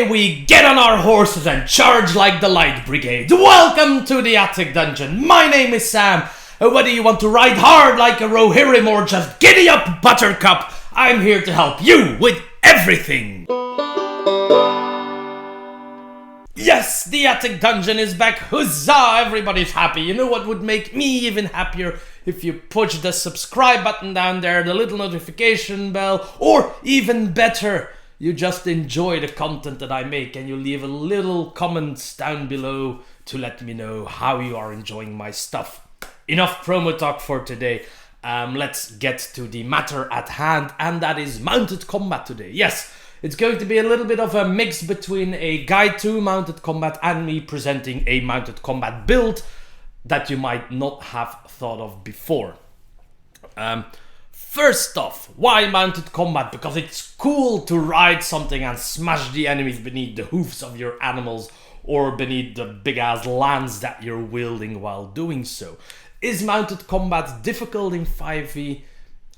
Today we get on our horses and charge like the Light Brigade. Welcome to the Attic Dungeon. My name is Sam. Whether you want to ride hard like a Rohirrim or just giddy up Buttercup, I'm here to help you with everything. Yes, the Attic Dungeon is back. Huzzah! Everybody's happy. You know what would make me even happier? If you push the subscribe button down there, the little notification bell, or even better, you just enjoy the content that I make and you leave a little comments down below to let me know how you are enjoying my stuff. Enough promo talk for today. Let's get to the matter at hand, and that is mounted combat today. Yes, it's going to be a little bit of a mix between a guide to mounted combat and me presenting a mounted combat build that you might not have thought of before. First off, why mounted combat? Because it's cool to ride something and smash the enemies beneath the hoofs of your animals or beneath the big ass lance that you're wielding while doing so. Is mounted combat difficult in 5e?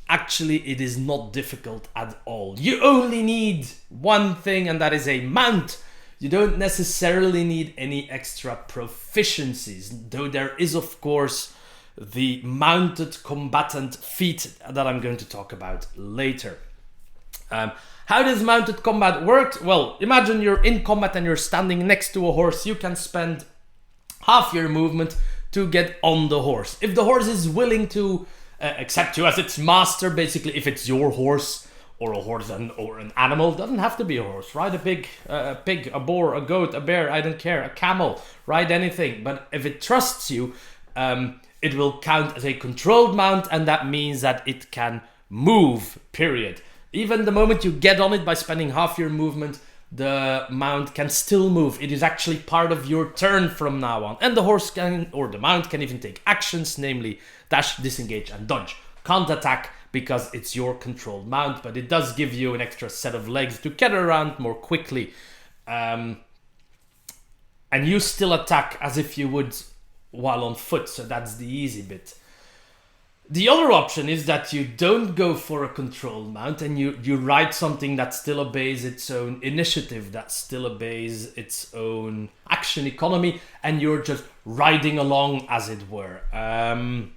Actually, it is not difficult at all. You only need one thing, and that is a mount. You don't necessarily need any extra proficiencies, though there is, of course, the mounted combatant feat that I'm going to talk about later. How does mounted combat work? Well, imagine you're in combat and you're standing next to a horse. You can spend half your movement to get on the horse. If the horse is willing to accept you as its master, basically, if it's your horse or a horse or an animal, doesn't have to be a horse. Ride a pig, a boar, a goat, a bear, I don't care, a camel, ride anything. But if it trusts you, it will count as a controlled mount, and that means that it can move, period. Even the moment you get on it by spending half your movement, the mount can still move. It is actually part of your turn from now on. And the horse can, or the mount can even take actions, namely dash, disengage, and dodge. Can't attack because it's your controlled mount, but it does give you an extra set of legs to get around more quickly. And you still attack as if you would while on foot, so that's the easy bit. The other option is that you don't go for a controlled mount and you ride something that still obeys its own initiative, that still obeys its own action economy, and you're just riding along, as it were. An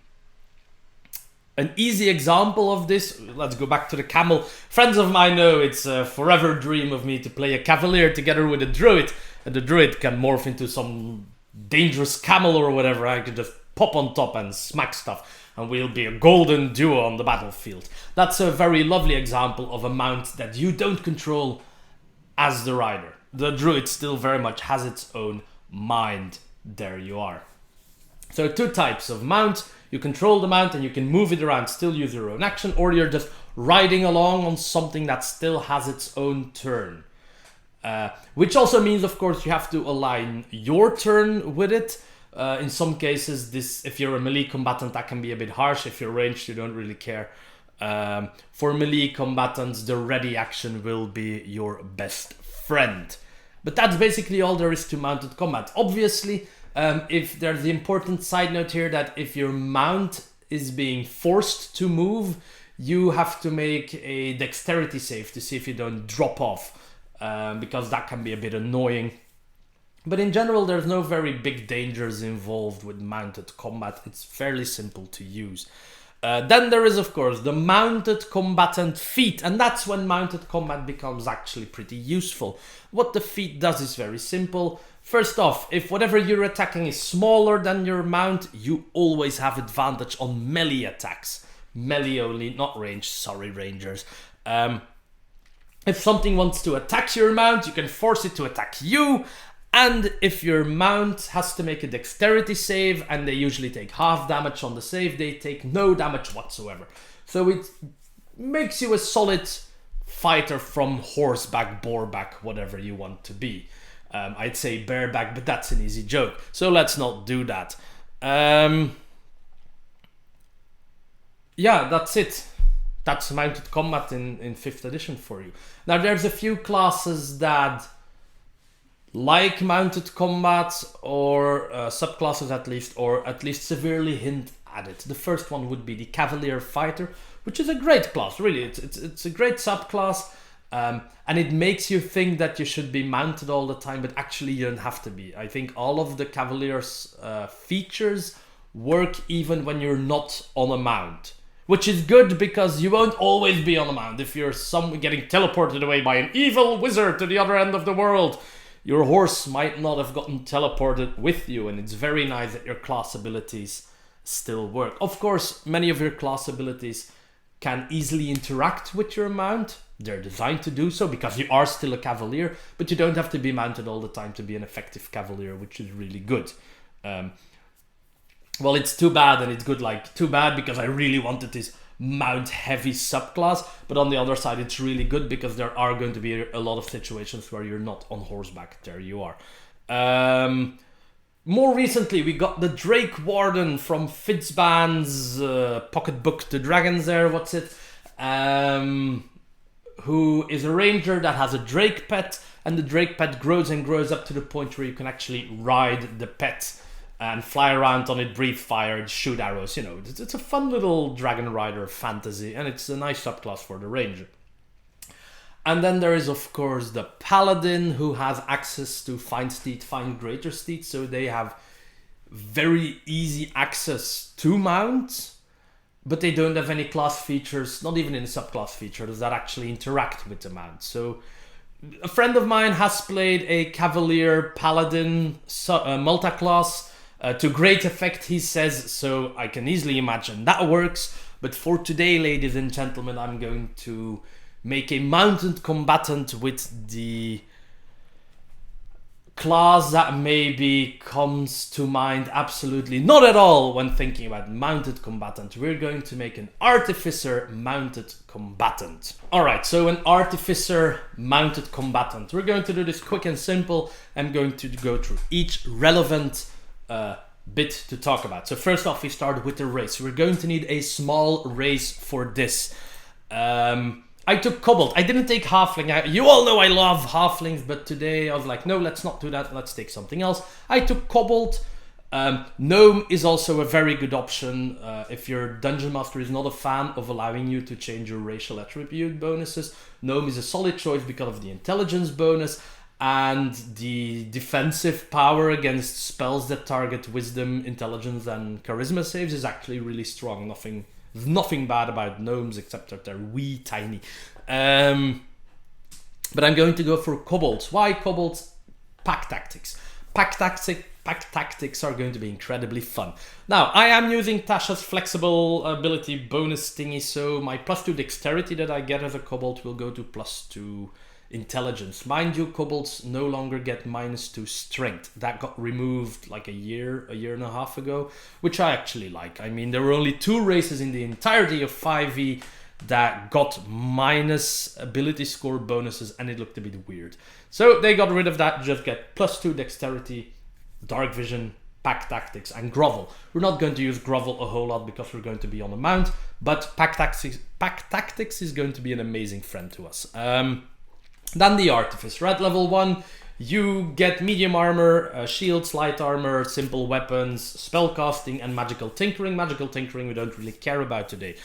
easy example of this, let's go back to the camel. Friends of mine know it's a forever dream of me to play a cavalier together with a druid, and the druid can morph into some dangerous camel or whatever. I could just pop on top and smack stuff, and we'll be a golden duo on the battlefield. That's a very lovely example of a mount that you don't control as the rider. The druid still very much has its own mind. There you are. So two types of mount. You control the mount and you can move it around, still use your own action, or you're just riding along on something that still has its own turn. Which also means, of course, you have to align your turn with it. In some cases, if you're a melee combatant, that can be a bit harsh. If you're ranged, you don't really care. For melee combatants, the ready action will be your best friend. But that's basically all there is to mounted combat. Obviously, if there's the important side note here that if your mount is being forced to move, you have to make a dexterity save to see if you don't drop off. Because that can be a bit annoying. But in general, there's no very big dangers involved with mounted combat. It's fairly simple to use. Then there is, of course, the mounted combatant feat, and that's when mounted combat becomes actually pretty useful. What the feat does is very simple. First off, if whatever you're attacking is smaller than your mount, you always have advantage on melee attacks. Melee only, not range, sorry rangers. If something wants to attack your mount, you can force it to attack you. And if your mount has to make a dexterity save, and they usually take half damage on the save, they take no damage whatsoever. So it makes you a solid fighter from horseback, boarback, whatever you want to be. I'd say bareback, but that's an easy joke. So let's not do that. Yeah, that's it. That's mounted combat in 5th edition for you. Now there's a few classes that like mounted combat, or subclasses at least, or at least severely hint at it. The first one would be the Cavalier Fighter, which is a great class, really. It's a great subclass. And it makes you think that you should be mounted all the time, but actually you don't have to be. I think all of the Cavalier's features work even when you're not on a mount, which is good because you won't always be on a mount. If you're getting teleported away by an evil wizard to the other end of the world, your horse might not have gotten teleported with you, and it's very nice that your class abilities still work. Of course, many of your class abilities can easily interact with your mount. They're designed to do so because you are still a Cavalier, but you don't have to be mounted all the time to be an effective Cavalier, which is really good. Well, it's too bad, and it's good, like, too bad because I really wanted this mount-heavy subclass, but on the other side, it's really good because there are going to be a lot of situations where you're not on horseback. There you are. More recently, we got the Drake Warden from Fitzban's pocketbook, The Dragons there, what's it? Who is a ranger that has a Drake pet, and the Drake pet grows and grows up to the point where you can actually ride the pet and fly around on it, breathe fire, and shoot arrows. You know, it's a fun little Dragon Rider fantasy, and it's a nice subclass for the ranger. And then there is, of course, the Paladin, who has access to Find Steed, Find Greater Steed, so they have very easy access to mounts, but they don't have any class features, not even any subclass features, that actually interact with the mount. So a friend of mine has played a Cavalier Paladin multi-class to great effect, he says, so I can easily imagine that works. But for today, ladies and gentlemen, I'm going to make a mounted combatant with the class that maybe comes to mind absolutely not at all when thinking about mounted combatant. We're going to make an Artificer mounted combatant. Alright, so an Artificer mounted combatant. We're going to do this quick and simple. I'm going to go through each relevant bit to talk about. So first off, we start with the race. We're going to need a small race for this. I took Kobold. I didn't take Halfling. You all know I love Halflings, but today I was like, no, let's not do that. Let's take something else. I took Kobold. Gnome is also a very good option if your Dungeon Master is not a fan of allowing you to change your racial attribute bonuses. Gnome is a solid choice because of the intelligence bonus, and the defensive power against spells that target wisdom, intelligence, and charisma saves is actually really strong. There's nothing bad about gnomes except that they're wee tiny. But I'm going to go for kobolds. Why kobolds? Pack tactics. Pack tactics are going to be incredibly fun. Now, I am using Tasha's flexible ability bonus thingy, so my +2 dexterity that I get as a kobold will go to +2 intelligence. Mind you, kobolds no longer get -2 strength. That got removed like a year and a half ago, which I actually like. I mean, there were only 2 races in the entirety of 5e that got minus ability score bonuses, and it looked a bit weird. So they got rid of that, just get +2 dexterity, dark vision, pack tactics, and grovel. We're not going to use grovel a whole lot because we're going to be on a mount, but pack tactics is going to be an amazing friend to us. Then the Artificer. At level 1, you get medium armor, shields, light armor, simple weapons, spellcasting, and magical tinkering. Magical tinkering we don't really care about today.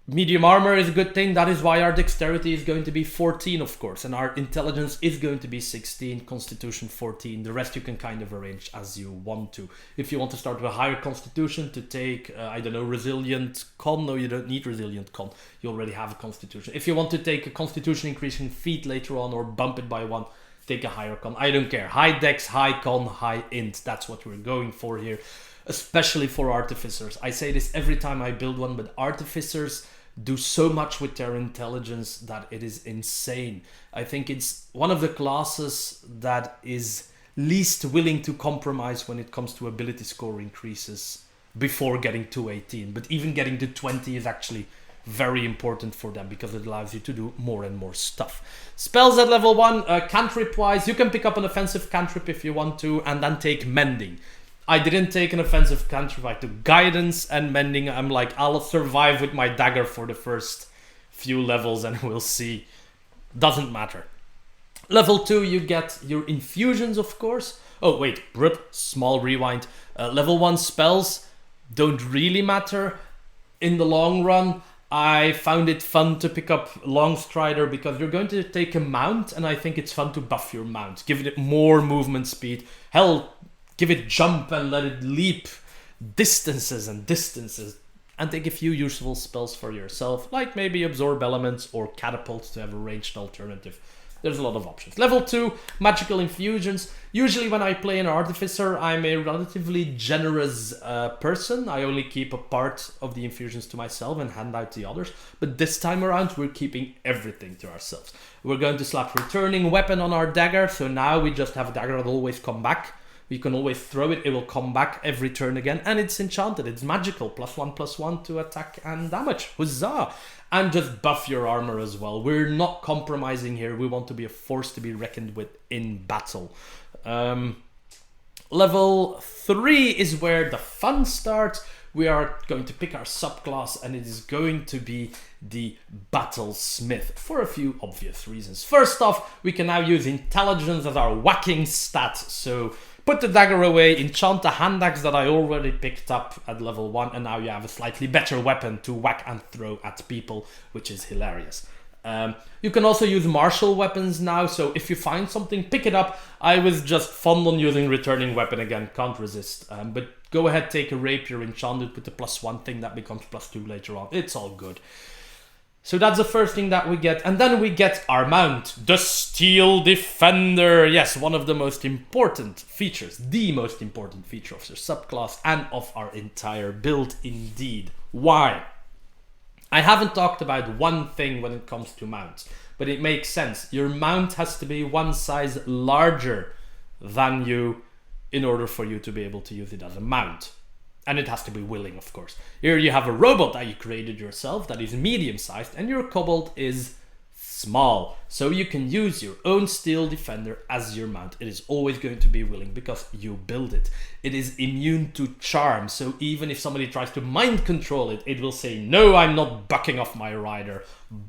Medium armor is a good thing. That is why our dexterity is going to be 14, of course, and our intelligence is going to be 16, constitution 14. The rest you can kind of arrange as you want to. If you want to start with a higher constitution to take, I don't know, resilient con, no, you don't need resilient con. You already have a constitution. If you want to take a constitution increasing feat later on or bump it by 1, take a higher con. I don't care. High dex, high con, high int. That's what we're going for here, especially for Artificers. I say this every time I build one, but Artificers do so much with their intelligence that it is insane. I think it's one of the classes that is least willing to compromise when it comes to ability score increases before getting to 18. But even getting to 20 is actually very important for them because it allows you to do more and more stuff. Spells at level 1, cantrip wise, you can pick up an offensive cantrip if you want to, and then take mending. I didn't take an offensive cantrip. I took guidance and mending. I'm like, I'll survive with my dagger for the first few levels and we'll see. Doesn't matter. Level 2, you get your infusions, of course. Oh, wait, small rewind. Level 1 spells don't really matter in the long run. I found it fun to pick up Longstrider because you're going to take a mount, and I think it's fun to buff your mount. Give it more movement speed. Hell, give it jump and let it leap distances and distances. And take a few useful spells for yourself, like maybe Absorb Elements or Catapult to have a ranged alternative. There's a lot of options. Level 2, Magical Infusions. Usually when I play an Artificer, I'm a relatively generous person. I only keep a part of the infusions to myself and hand out the others. But this time around, we're keeping everything to ourselves. We're going to slap Returning Weapon on our dagger, so now we just have a dagger that'll always come back. You can always throw it, it will come back every turn again, and it's enchanted, it's magical, +1/+1 to attack and damage, huzzah! And just buff your armor as well. We're not compromising here, we want to be a force to be reckoned with in battle. Level 3 is where the fun starts. We are going to pick our subclass, and it is going to be the Battlesmith for a few obvious reasons. First off, we can now use intelligence as our whacking stat, so put the dagger away, enchant the hand axe that I already picked up at level 1, and now you have a slightly better weapon to whack and throw at people, which is hilarious. You can also use martial weapons now, so if you find something, pick it up. I was just fond on using Returning Weapon again, can't resist. But go ahead, take a rapier, enchant it with the +1 thing that becomes +2 later on. It's all good. So that's the first thing that we get. And then we get our mount, the Steel Defender. Yes, one of the most important features, the most important feature of your subclass and of our entire build indeed. Why? I haven't talked about one thing when it comes to mounts, but it makes sense. Your mount has to be one size larger than you in order for you to be able to use it as a mount. And it has to be willing, of course. Here you have a robot that you created yourself that is medium-sized, and your kobold is small. So you can use your own Steel Defender as your mount. It is always going to be willing because you build it. It is immune to charm, so even if somebody tries to mind control it, it will say, no, I'm not bucking off my rider,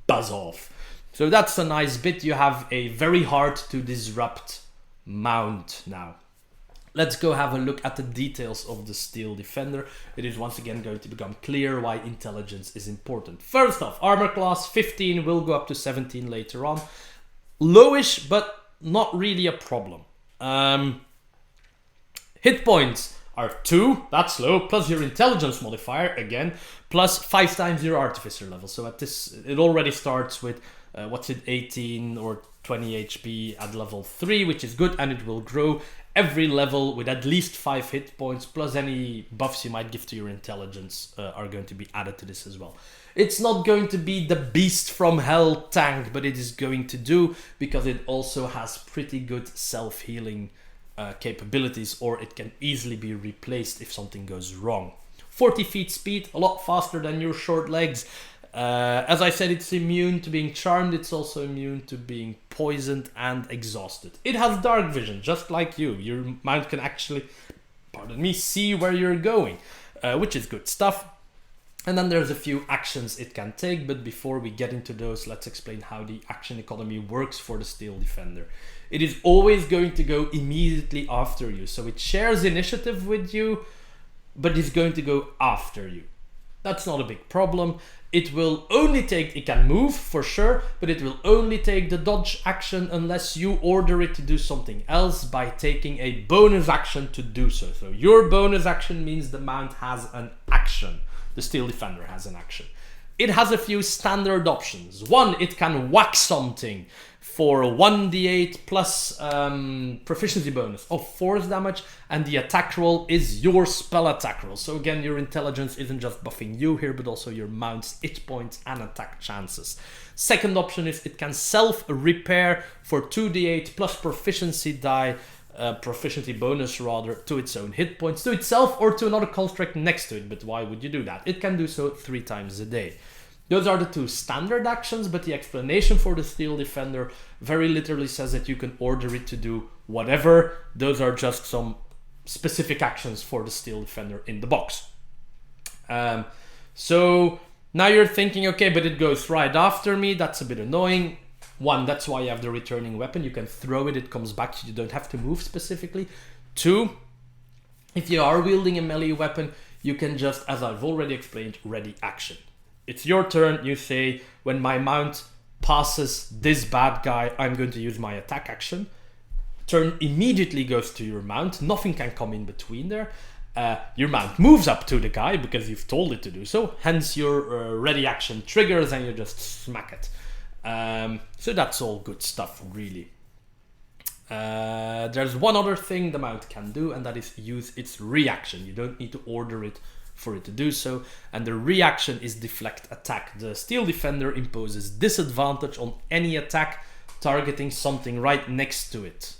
buzz off. So that's a nice bit. You have a very hard to disrupt mount now. Let's go have a look at the details of the Steel Defender. It is once again going to become clear why intelligence is important. First off, armor class 15, will go up to 17 later on. Lowish, but not really a problem. Hit points are 2, that's low, plus your intelligence modifier, again, plus 5 times your Artificer level. So at this, it already starts with, 18 or 20 HP at level 3, which is good, and it will grow every level with at least 5 hit points, plus any buffs you might give to your intelligence are going to be added to this as well. It's not going to be the Beast from Hell tank, but it is going to do because it also has pretty good self-healing capabilities, or it can easily be replaced if something goes wrong. 40 feet speed, a lot faster than your short legs. As I said, it's immune to being charmed, it's also immune to being poisoned and exhausted. It has dark vision, just like you. Your mount can actually, see where you're going, which is good stuff. And then there's a few actions it can take, but before we get into those, let's explain how the action economy works for the Steel Defender. It is always going to go immediately after you, so it shares initiative with you, but it's going to go after you. That's not a big problem. It will only take, it can move for sure, but it will only take the dodge action unless you order it to do something else by taking a bonus action to do so. So your bonus action means the mount has an action. The Steel Defender has an action. It has a few standard options. One, it can whack something for 1d8 plus proficiency bonus of force damage, and the attack roll is your spell attack roll. So again, your intelligence isn't just buffing you here, but also your mount's hit points and attack chances. Second option is it can self-repair for 2d8 plus proficiency die, proficiency bonus rather, to its own hit points, to itself or to another construct next to it. But why would you do that? It can do so 3 times a day. Those are the 2 standard actions, but the explanation for the Steel Defender very literally says that you can order it to do whatever. Those are just some specific actions for the Steel Defender in the box. So now you're thinking, okay, but it goes right after me. That's a bit annoying. One, that's why you have the returning weapon. You can throw it, it comes back. You don't have to move specifically. 2, if you are wielding a melee weapon, you can just, as I've already explained, ready action. it's your turn. You say, when my mount passes this bad guy, I'm going to use my attack action. Turn immediately goes to your mount. Nothing can come in between there. Your mount moves up to the guy because you've told it to do so. Hence your ready action triggers and you just smack it. So that's all good stuff, really. There's one other thing the mount can do, and that is use its reaction. You don't need to order it for it to do so. And the reaction is deflect attack. The Steel Defender imposes disadvantage on any attack targeting something right next to it.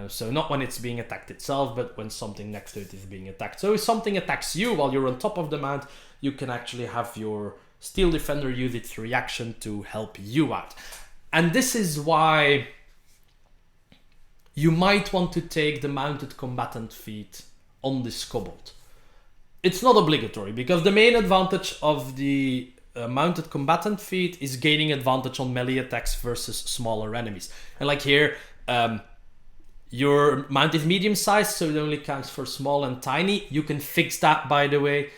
So not when it's being attacked itself, but when something next to it is being attacked. So if something attacks you while you're on top of the mount, you can actually have your Steel Defender use its reaction to help you out. And this is why you might want to take the mounted combatant feat on this kobold. It's not obligatory, because the main advantage of the mounted combatant feat is gaining advantage on melee attacks versus smaller enemies. And like here, your mount is medium sized, so it only counts for small and tiny. You can fix that, by the way.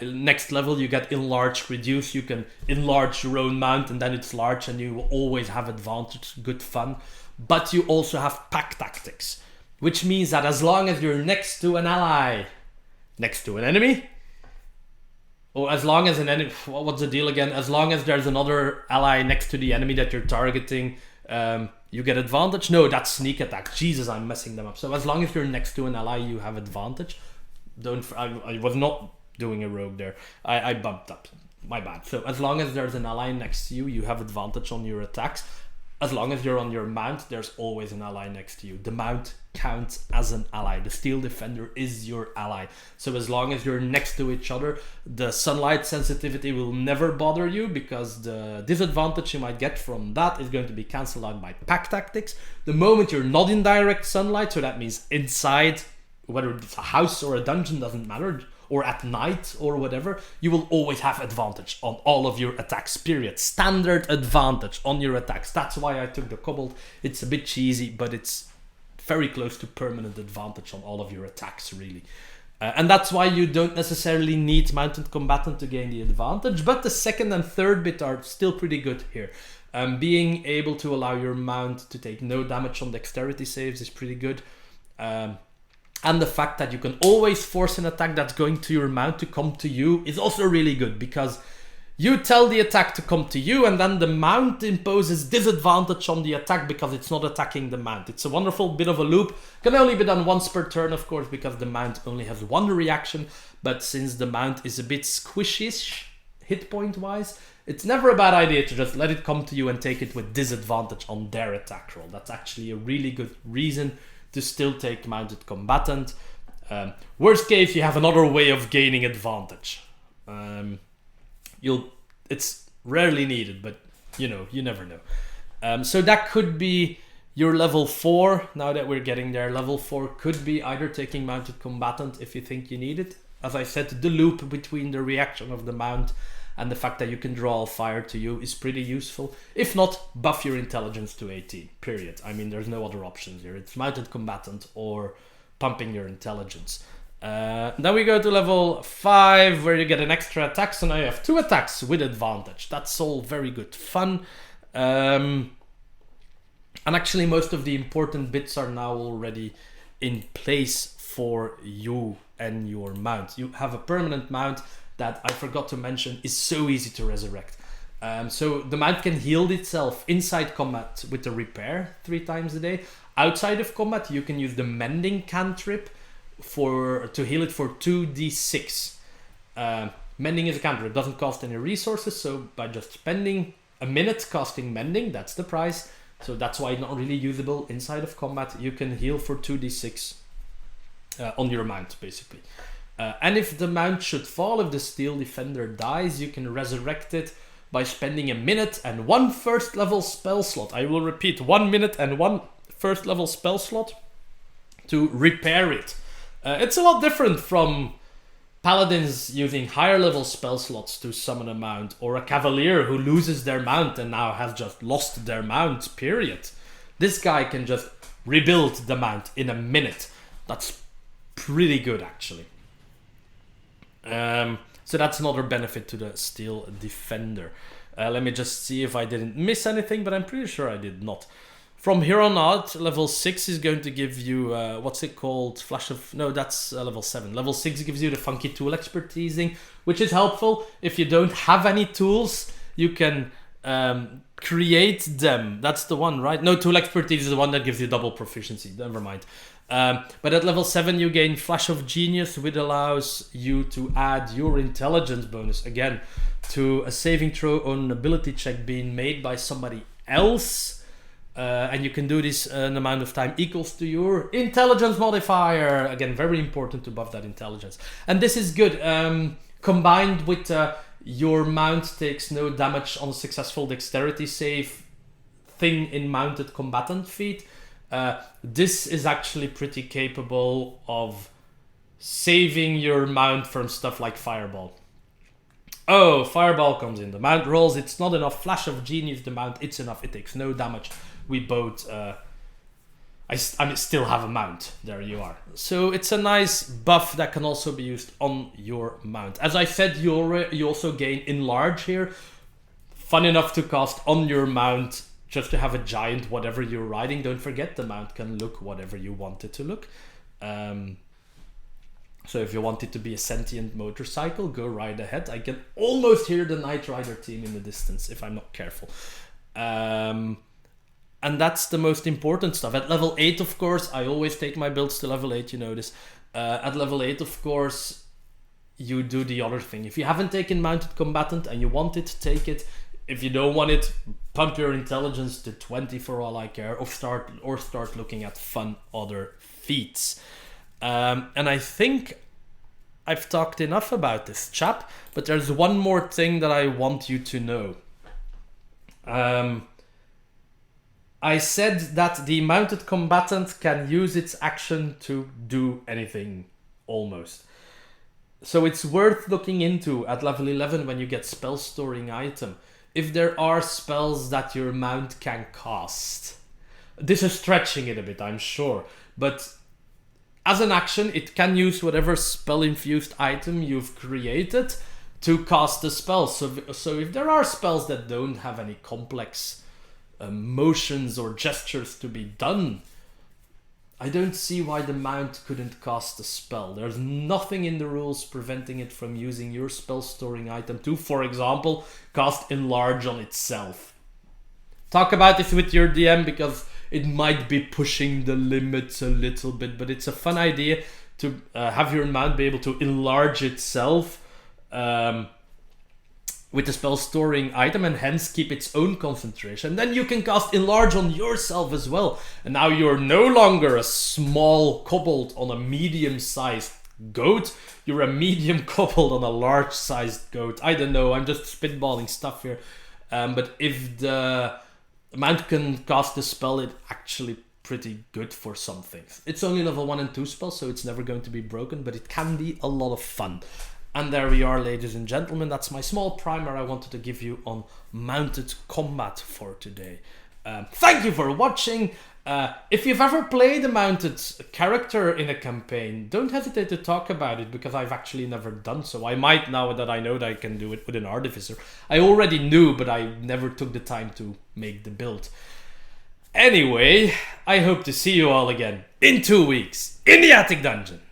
Next level you get enlarge reduce. You can enlarge your own mount and then it's large and you will always have advantage. Good fun. But you also have pack tactics, which means that as long as you're next to an ally, next to an enemy, or as long as an enemy, what's the deal again? As long as there's another ally next to the enemy that you're targeting, you get advantage. No, that's sneak attack. Jesus, I'm messing them up. So as long as you're next to an ally, you have advantage. I was not doing a rogue there. I bumped up. My bad. So as long as there's an ally next to you, you have advantage on your attacks. As long as you're on your mount, there's always an ally next to you. The mount counts as an ally. The Steel Defender is your ally. So as long as you're next to each other, the sunlight sensitivity will never bother you, because the disadvantage you might get from that is going to be cancelled out by pack tactics. The moment you're not in direct sunlight, so that means inside, whether it's a house or a dungeon, doesn't matter, or at night or whatever, you will always have advantage on all of your attacks, period. Standard advantage on your attacks. That's why I took the kobold. It's a bit cheesy, but it's very close to permanent advantage on all of your attacks, really. And that's why you don't necessarily need mounted combatant to gain the advantage, but the second and third bit are still pretty good here. Being able to allow your mount to take no damage on dexterity saves is pretty good. And the fact that you can always force an attack that's going to your mount to come to you is also really good, because you tell the attack to come to you and then the mount imposes disadvantage on the attack because it's not attacking the mount. It's a wonderful bit of a loop. Can only be done once per turn, of course, because the mount only has one reaction. But since the mount is a bit squishy hit point wise, it's never a bad idea to just let it come to you and take it with disadvantage on their attack roll. That's actually a really good reason to still take mounted combatant. Worst case, you have another way of gaining advantage. It's rarely needed, but you never know. So that could be your level 4. Now that we're getting there, level 4 could be either taking mounted combatant if you think you need it. As I said, the loop between the reaction of the mount and the fact that you can draw fire to you is pretty useful. If not, buff your intelligence to 18, period. I mean, there's no other options here. It's mounted combatant or pumping your intelligence. Then we go to level 5, where you get an extra attack. So now you have 2 attacks with advantage. That's all very good fun. And actually, most of the important bits are now already in place for you and your mount. You have a permanent mount that I forgot to mention is so easy to resurrect. So the mount can heal itself inside combat with the repair 3 times a day. Outside of combat, you can use the mending cantrip to heal it for 2d6. Mending is a cantrip, it doesn't cost any resources, so by just spending a minute casting mending, that's the price. So that's why it's not really usable inside of combat. You can heal for 2d6 on your mount, basically. And if the mount should fall, if the Steel Defender dies, you can resurrect it by spending a minute and 1 first level spell slot. I will repeat, 1 minute and 1 first level spell slot to repair it. It's a lot different from paladins using higher level spell slots to summon a mount, or a cavalier who loses their mount and now has just lost their mount, period. This guy can just rebuild the mount in a minute. That's pretty good, actually. So that's another benefit to the Steel Defender. Let me just see if I didn't miss anything, but I'm pretty sure I did not. From here on out, level 6 is going to give you, what's it called? Flash of... No, that's level 7. Level 6 gives you the funky tool expertising, which is helpful. If you don't have any tools, you can create them. That's the one, right? No, tool expertise is the one that gives you double proficiency. Never mind. But at level 7 you gain Flash of Genius, which allows you to add your intelligence bonus, again, to a saving throw on an ability check being made by somebody else. And you can do this an amount of time equals to your intelligence modifier. Again, very important to buff that intelligence. And this is good. Combined with your mount takes no damage on a successful dexterity save thing in mounted combatant feat. This is actually pretty capable of saving your mount from stuff like Fireball. Oh, Fireball comes in. The mount rolls. It's not enough. Flash of Genius, the mount, it's enough. It takes no damage. We both... I still have a mount. There you are. So it's a nice buff that can also be used on your mount. As I said, you also gain Enlarge here. Fun enough to cast on your mount just to have a giant whatever you're riding. Don't forget, the mount can look whatever you want it to look. So if you want it to be a sentient motorcycle, go right ahead. I can almost hear the Knight Rider team in the distance if I'm not careful. And that's the most important stuff. At level 8, of course, I always take my builds to level 8, you know this. At level 8, of course, you do the other thing. If you haven't taken Mounted Combatant and you want it, take it. If you don't want it, pump your intelligence to 20 for all I care, or start looking at fun other feats. And I think I've talked enough about this, chap, but there's one more thing that I want you to know. I said that the mounted combatant can use its action to do anything, almost. So it's worth looking into at level 11 when you get spell storing item. If there are spells that your mount can cast. This is stretching it a bit, I'm sure. But as an action, it can use whatever spell-infused item you've created to cast a spell. So if there are spells that don't have any complex motions or gestures to be done, I don't see why the mount couldn't cast a spell. There's nothing in the rules preventing it from using your spell storing item to, for example, cast Enlarge on itself. Talk about this with your DM because it might be pushing the limits a little bit, but it's a fun idea to have your mount be able to enlarge itself with the spell storing item and hence keep its own concentration. Then you can cast Enlarge on yourself as well. And now you're no longer a small kobold on a medium-sized goat. You're a medium kobold on a large-sized goat. I don't know, I'm just spitballing stuff here. But if the mount can cast the spell, it's actually pretty good for some things. It's only level 1 and 2 spells, so it's never going to be broken, but it can be a lot of fun. And there we are, ladies and gentlemen. That's my small primer I wanted to give you on mounted combat for today. Thank you for watching. If you've ever played a mounted character in a campaign, don't hesitate to talk about it, because I've actually never done so. I might now that I know that I can do it with an Artificer. I already knew, but I never took the time to make the build. Anyway, I hope to see you all again in 2 weeks in the Attic Dungeon.